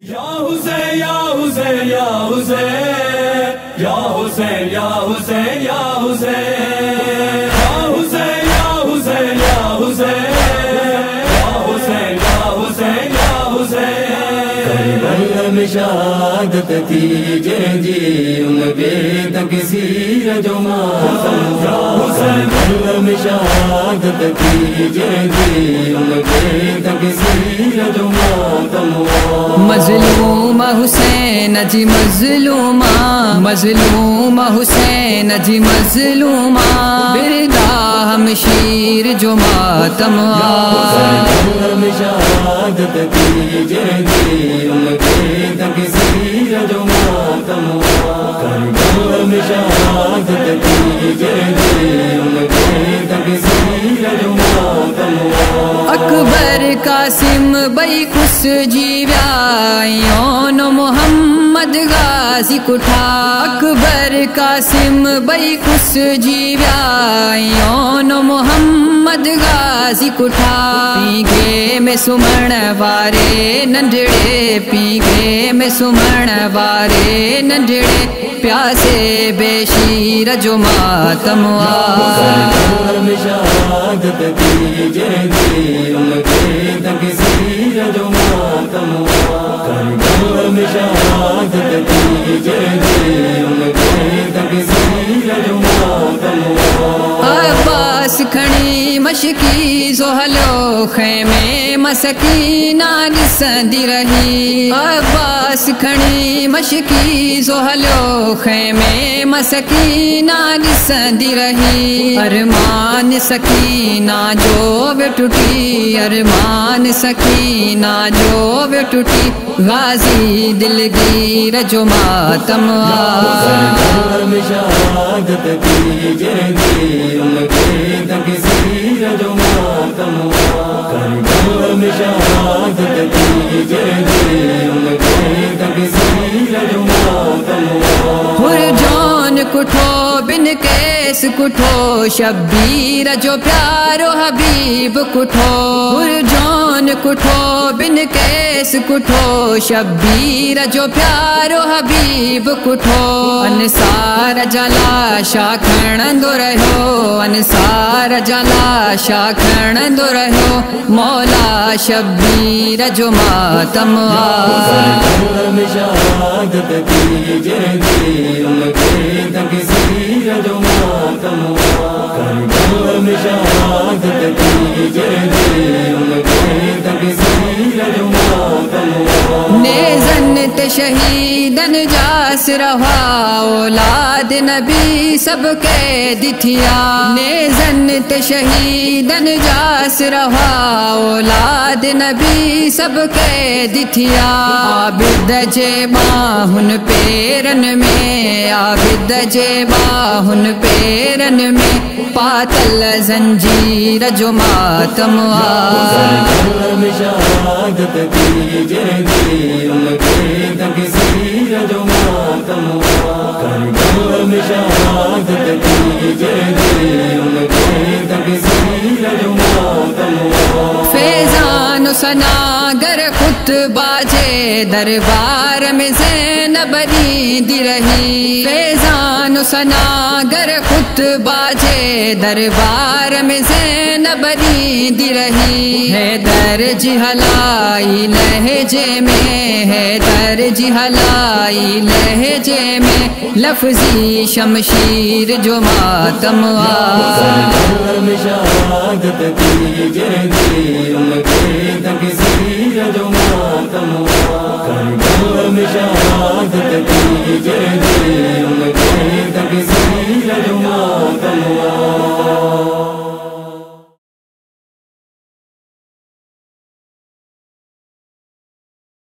या हुसैन या हुसैन या हुसैन या हुसैन या हुसैन या हुसैन या हुसैन या हुसैन या हुसैन या हुसैन या हुसैन या हुसैन करबला में शहादत थी जंहिंजी उन बेदग सीर जो मातम करबला में शहादत थी जंहिंजी उन बेदग सीर जो मातम मजलूम हुसैन जी मजलूमा मजलूम हुसैन जी मजलूमा बिरदा हम शीर जो मातम में शहादत थी जंहिंजी उन बेदग सीर जो मातम करबला में शहादत थी जंहिंजी उन बेदग सीर जो मातम अकबर कासिम बई खुश जीव्या योन मोहम्मद गाजी कुठा अकबर कासिम बई खुश जीव्या योन मोहम्मद गाजी कुठा पीगे में सुमण वारे नंढड़े पीगे में सुमण वारे नंढड़े प्यासे बेशीर जो मातम में शहादत थी जंहिंजी उन बेदग सीर जो मातम करबला में शहादत थी जंहिंजी उन बेदग सीर जो मातम अब्बास खणी मशकी जो हलो खैमे मसकीना ॾिसंदी रही अब्बास खणी मशकी जो हलो खैमे मसकीना ॾिसंदी रही अरमान सकीना जो बि टुटी अरमान सकीना जो बि टुटी गाजी दिलगीर जो मातम में शहादत थी जंहिंजी उन बेदग सीर जो मातम करबला में शहादत थी जंहिंजी उन बेदग सीर जो मातम हुरजान कुठो बिन केस कुठो शब्बीर जो प्यारो हबीब कुठो हुरजान कुठो बिन केस कुठो शब्बीर जो प्यारो हबीब कुठो अनसार जलाशा खणंदो रहियो अनसार जलाशा खणंदो रहियो मौला शब्बीर जो मातम में शहादत थी जंहिंजी उन बेदग सीर जो मातम करबला में शहादत थी जंहिंजी उन बेदग सीर जो मातम नेज़न ते शहीदन जास रहा औलाद नबी सबके दिथिया नेज़न ते शहीदन जास रहा औलाद नबी सबके दिथिया आबिद जे बाहुन पेरन में आबिद जे बाहुन पेरन में पातल जंजीर जो मातम में शहादत थी जंहिंजी उन बेदग सीर जो मातम करबला में शहादत थी जंहिंजी उन बेदग सीर जो मातम फैजान सनागर खुतबा जे दरबार में ज़ैनब रींदी रही फैजान सनागर खुतबा जे दरबार में ज़ैनब रींदी रही हैदर जी हलाई लहजे में हैदर जी हलाई लहजे में लफ्जी शमशीर जो मातम में शहादत थी जंहिंजी उन